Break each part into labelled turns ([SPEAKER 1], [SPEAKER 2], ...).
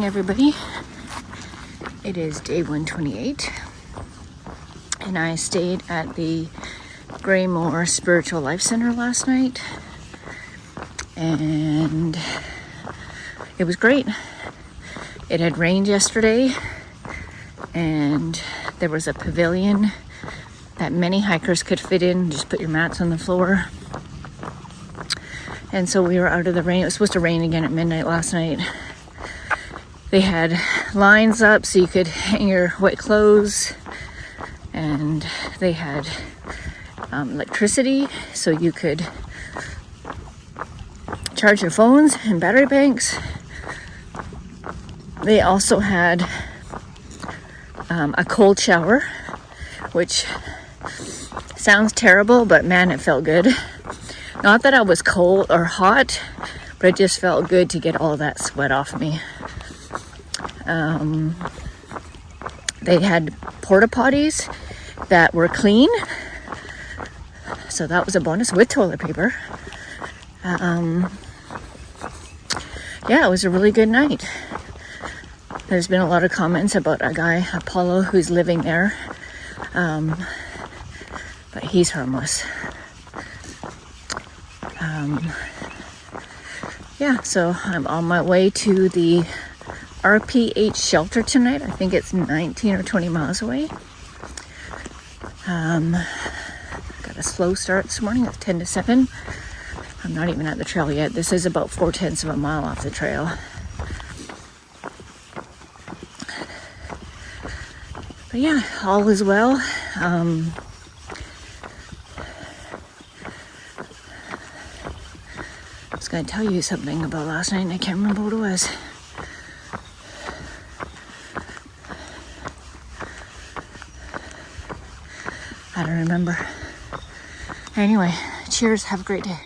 [SPEAKER 1] everybody. It is day 128 and I stayed at the Graymore Spiritual Life Center last night and it was great. It had rained yesterday and there was a pavilion that many hikers could fit in. Just put your mats on the floor. And so we were out of the rain. It was supposed to rain again at midnight last night. They had lines up so you could hang your wet clothes, and they had electricity so you could charge your phones and battery banks. They also had a cold shower, which sounds terrible, but man, it felt good. Not that I was cold or hot, but it just felt good to get all that sweat off me. They had porta potties that were clean, so that was a bonus, with toilet paper. Yeah, it was a really good night. There's been a lot of comments about a guy, Apollo, who's living there, but he's harmless. Yeah, so I'm on my way to the RPH shelter tonight. I think it's 19 or 20 miles away. Got a slow start this morning. It's 10 to 7. I'm not even at the trail yet. This is about 4/10 of a mile off the trail. But yeah, all is well. I was going to tell you something about last night and I can't remember what it was. I don't remember. Anyway, cheers. Have a great day.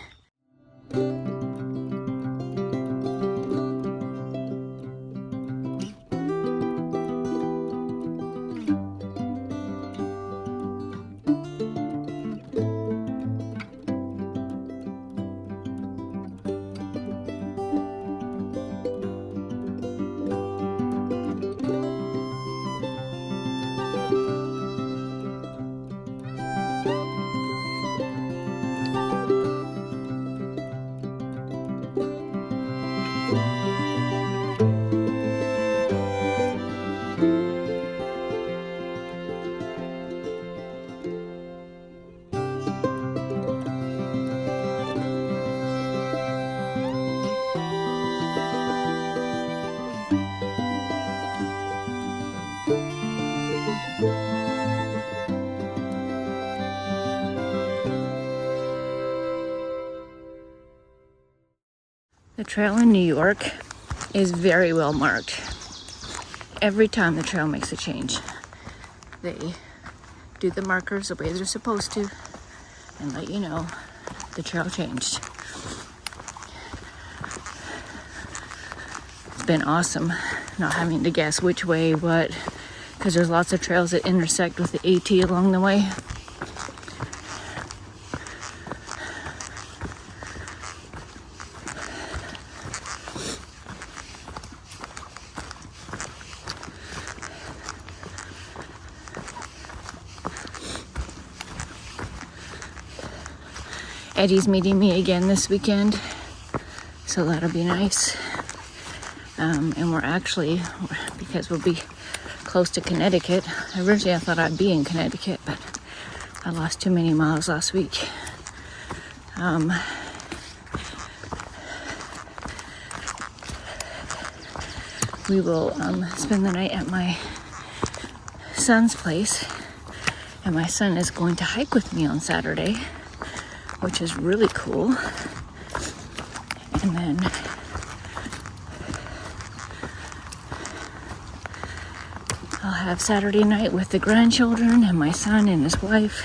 [SPEAKER 1] The trail in New York is very well marked. Every time the trail makes a change, they do the markers the way they're supposed to and let you know the trail changed. It's been awesome not having to guess which way what, because there's lots of trails that intersect with the AT along the way. Eddie's meeting me again this weekend, so that'll be nice. And we're actually, because we'll be close to Connecticut. Originally I thought I'd be in Connecticut, but I lost too many miles last week. We will spend the night at my son's place, and my son is going to hike with me on Saturday, which is really cool. And then I'll have Saturday night with the grandchildren and my son and his wife,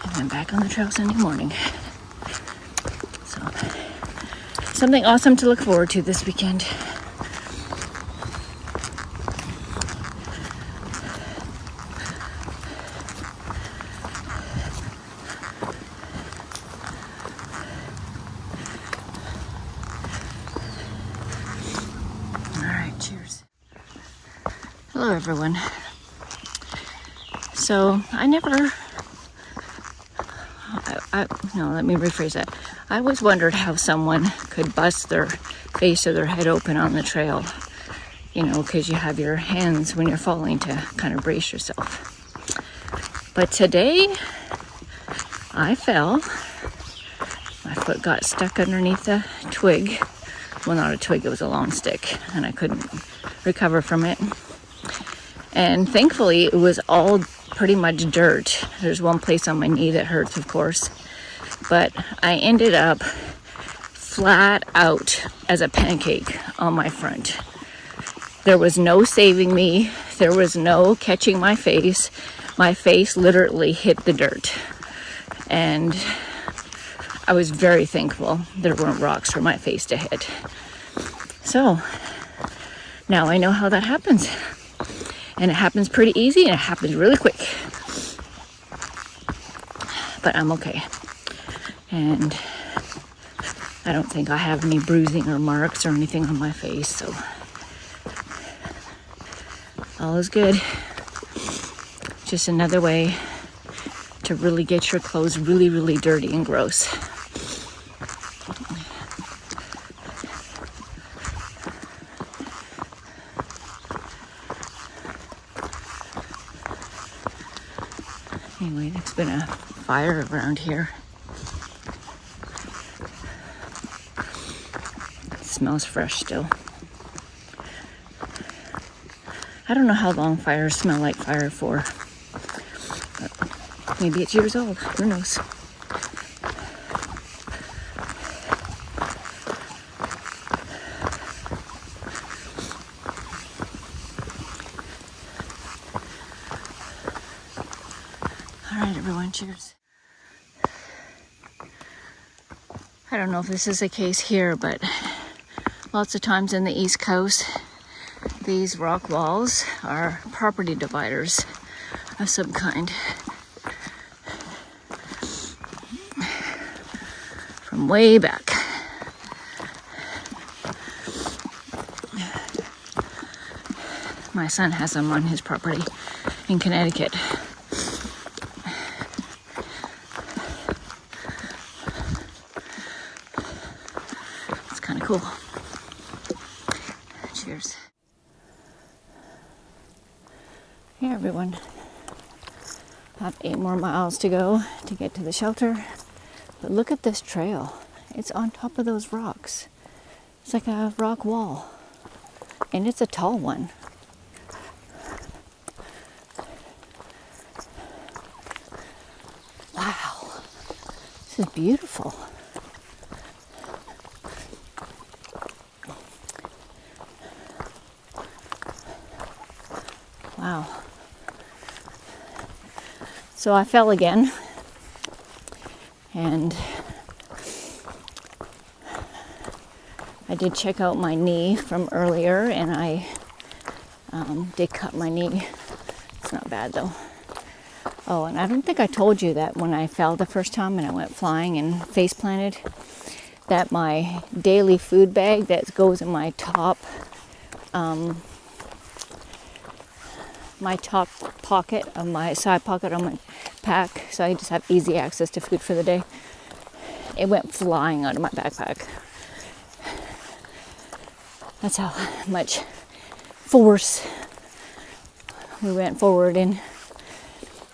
[SPEAKER 1] and then back on the trail Sunday morning. So something awesome to look forward to this weekend. Hello everyone. So I never, no, let me rephrase that. I always wondered how someone could bust their face or their head open on the trail, you know, because you have your hands when you're falling to kind of brace yourself. But today I fell. My foot got stuck underneath a twig. Well, not a twig, it was a long stick, and I couldn't recover from it. And thankfully, it was all pretty much dirt. There's one place on my knee that hurts, of course. But I ended up flat out as a pancake on my front. There was no saving me. There was no catching my face. My face literally hit the dirt. And I was very thankful there weren't rocks for my face to hit. So now I know how that happens. And it happens pretty easy and it happens really quick. But I'm okay. And I don't think I have any bruising or marks or anything on my face, so all is good. Just another way to really get your clothes really, really dirty and gross. Anyway, there's been a fire around here. It smells fresh still. I don't know how long fires smell like fire for. But maybe it's years old. Who knows? All right, everyone, cheers. I don't know if this is the case here, but lots of times in the East Coast, these rock walls are property dividers of some kind. From way back. My son has them on his property in Connecticut. It's kind of cool. Cheers. Hey everyone. About 8 more miles to go to get to the shelter. But look at this trail. It's on top of those rocks. It's like a rock wall. And it's a tall one. Wow. This is beautiful. Wow. So I fell again. And I did check out my knee from earlier, and I did cut my knee. It's not bad though. Oh, and I don't think I told you that when I fell the first time and I went flying and face planted, that my daily food bag that goes in my top pocket of my side pocket on my pack, so I just have easy access to food for the day. It went flying out of my backpack. That's how much force we went forward in.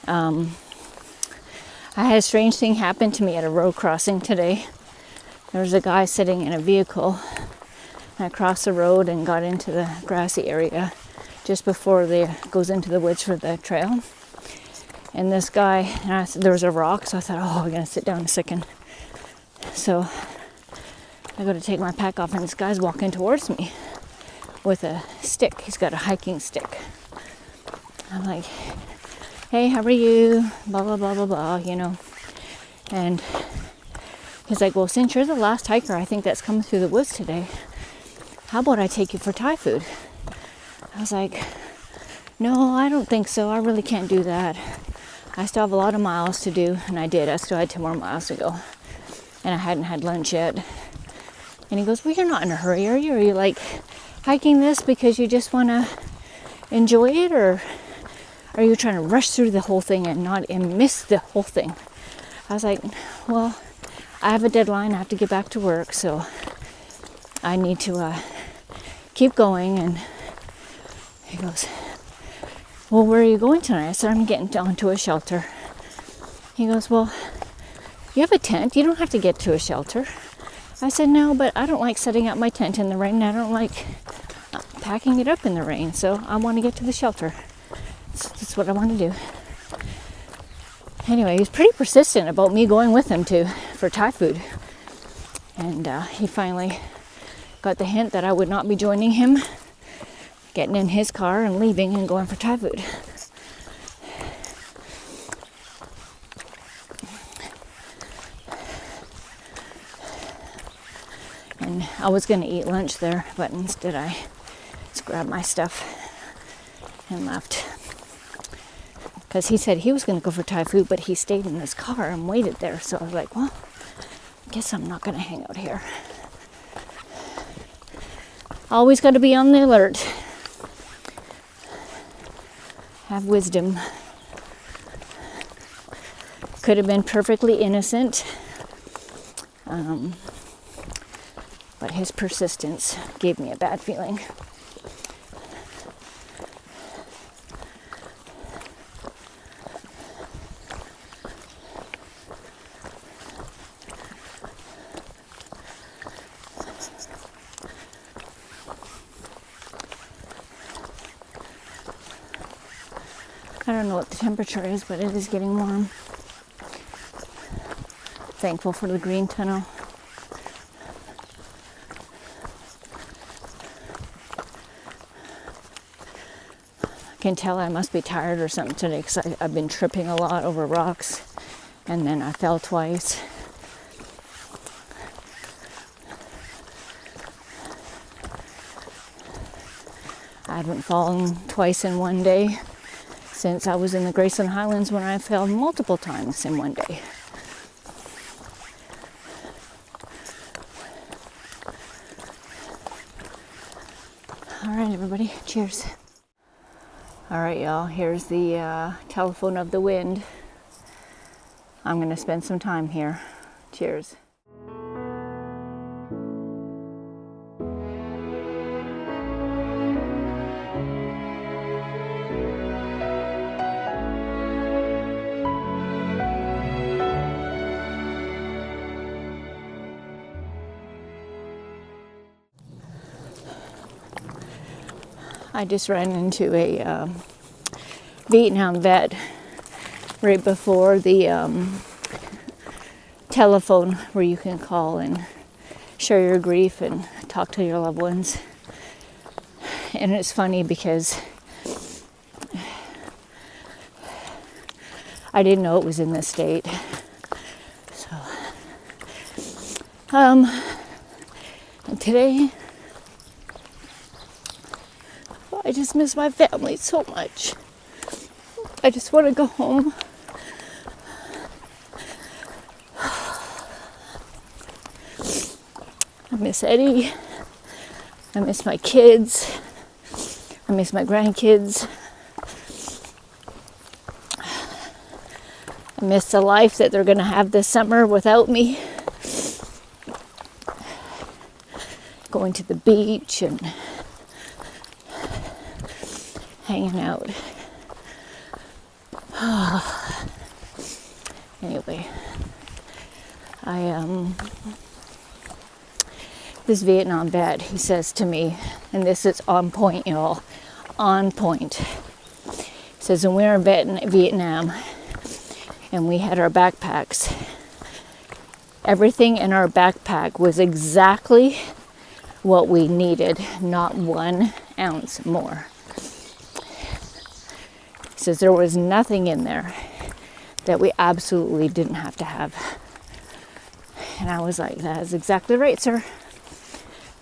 [SPEAKER 1] I had a strange thing happen to me at a road crossing today. There was a guy sitting in a vehicle, and I crossed the road and got into the grassy area just before it goes into the woods for the trail. And this guy, there was a rock, so I thought, oh, I'm gonna sit down a second. So I go to take my pack off, and this guy's walking towards me with a stick. He's got a hiking stick. I'm like, hey, how are you? Blah, blah, blah, blah, blah, you know. And he's like, well, since you're the last hiker I think that's coming through the woods today, how about I take you for Thai food? I was like, no, I don't think so. I really can't do that. I still have a lot of miles to do, and I did. I still had 10 more miles to go, and I hadn't had lunch yet. And he goes, well, you're not in a hurry, are you? Are you like hiking this because you just want to enjoy it, or are you trying to rush through the whole thing and miss the whole thing? I was like, well, I have a deadline. I have to get back to work, so I need to keep going. And he goes, well, where are you going tonight? I said, I'm getting down to a shelter. He goes, well, you have a tent. You don't have to get to a shelter. I said, no, but I don't like setting up my tent in the rain. I don't like packing it up in the rain, so I want to get to the shelter. That's what I want to do. Anyway, he was pretty persistent about me going with him for Thai food. And he finally got the hint that I would not be joining him, getting in his car and leaving and going for Thai food. And I was going to eat lunch there, but instead I just grabbed my stuff and left. Because he said he was going to go for Thai food, but he stayed in his car and waited there. So I was like, well, I guess I'm not going to hang out here. Always got to be on the alert. Have wisdom. Could have been perfectly innocent. But his persistence gave me a bad feeling. I don't know what the temperature is, but it is getting warm. Thankful for the green tunnel. I can tell I must be tired or something today because I've been tripping a lot over rocks, and then I fell twice. I haven't fallen twice in one day since I was in the Graceland Highlands, when I fell multiple times in one day. All right, everybody, cheers. All right, y'all, here's the telephone of the wind. I'm going to spend some time here. Cheers. I just ran into a Vietnam vet right before the telephone where you can call and share your grief and talk to your loved ones. And it's funny because I didn't know it was in this state. So, and today, I just miss my family so much. I just want to go home. I miss Eddie. I miss my kids. I miss my grandkids. I miss the life that they're going to have this summer without me. Going to the beach and hanging out. Anyway, this Vietnam vet, he says to me, and this is on point, y'all, on point. He says, when we were in Vietnam and we had our backpacks, everything in our backpack was exactly what we needed, not 1 ounce more. He says there was nothing in there that we absolutely didn't have to have. And I was like, that is exactly right, sir.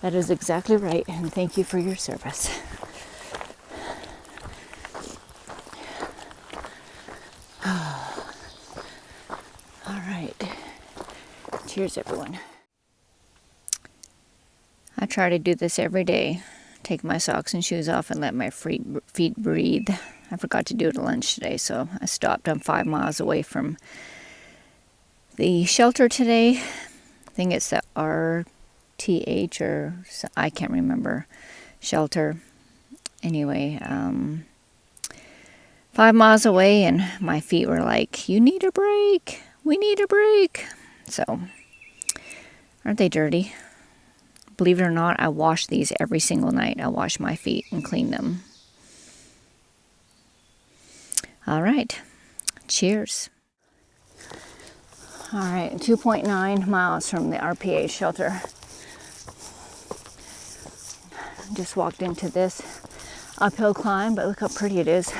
[SPEAKER 1] That is exactly right, and thank you for your service. All right. Cheers, everyone. I try to do this every day, take my socks and shoes off and let my feet breathe. I forgot to do it at lunch today, so I stopped. I'm 5 miles away from the shelter today. I think it's the RTH or I can't remember shelter. Anyway, 5 miles away, and my feet were like, "You need a break. We need a break." So, aren't they dirty? Believe it or not, I wash these every single night. I wash my feet and clean them. All right. Cheers. All right, 2.9 miles from the RPA shelter. Just walked into this uphill climb, but look how pretty it is.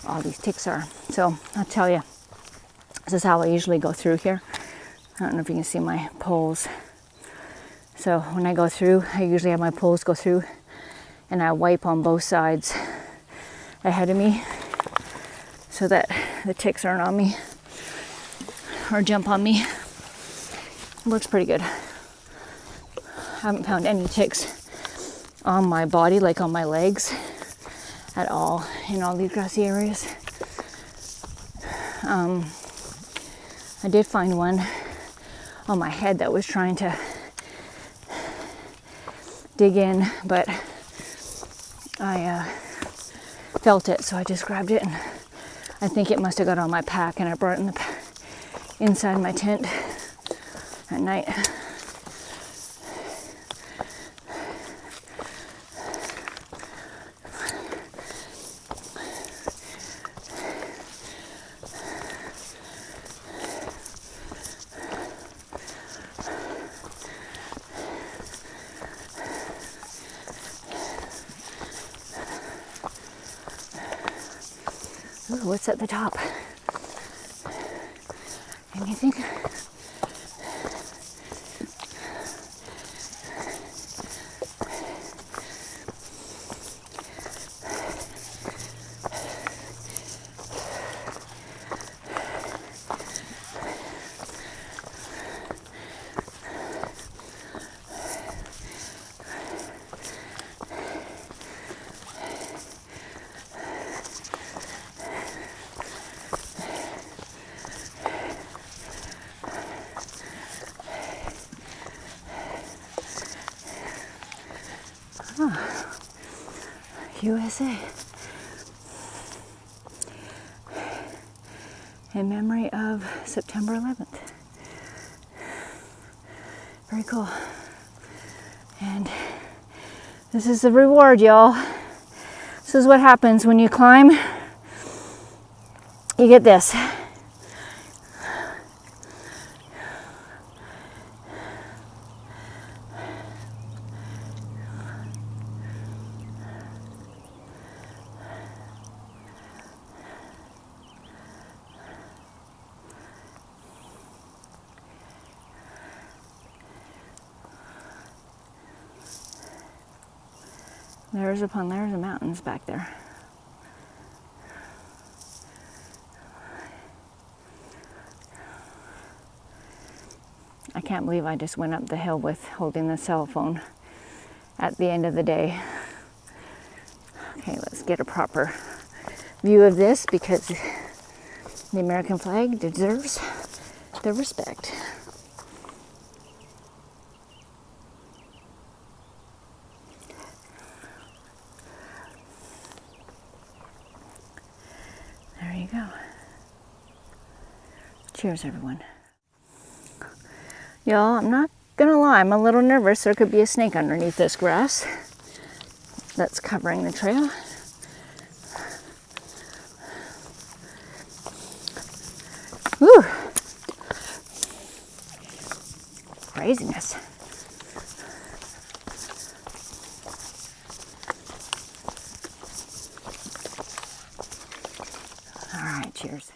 [SPEAKER 1] All these ticks are. So I'll tell you, this is how I usually go through here. I don't know if you can see my poles. So when I go through, I usually have my poles go through and I wipe on both sides ahead of me so that the ticks aren't on me or jump on me. It works pretty good. I haven't found any ticks on my body, like on my legs at all in all these grassy areas. I did find one on my head that was trying to dig in, but I felt it, so I just grabbed it, and I think it must have got on my pack, and I brought it inside my tent at night. Ooh, what's at the top? Anything? Oh, USA. In memory of September 11th. Very cool. And this is the reward, y'all. This is what happens when you climb. You get this. Layers upon layers of mountains back there. I can't believe I just went up the hill with holding the cell phone at the end of the day. Okay, let's get a proper view of this because the American flag deserves the respect. There you go. Cheers, everyone. Y'all, I'm not gonna lie, I'm a little nervous. There could be a snake underneath this grass that's covering the trail. Whew. Craziness. All right, cheers.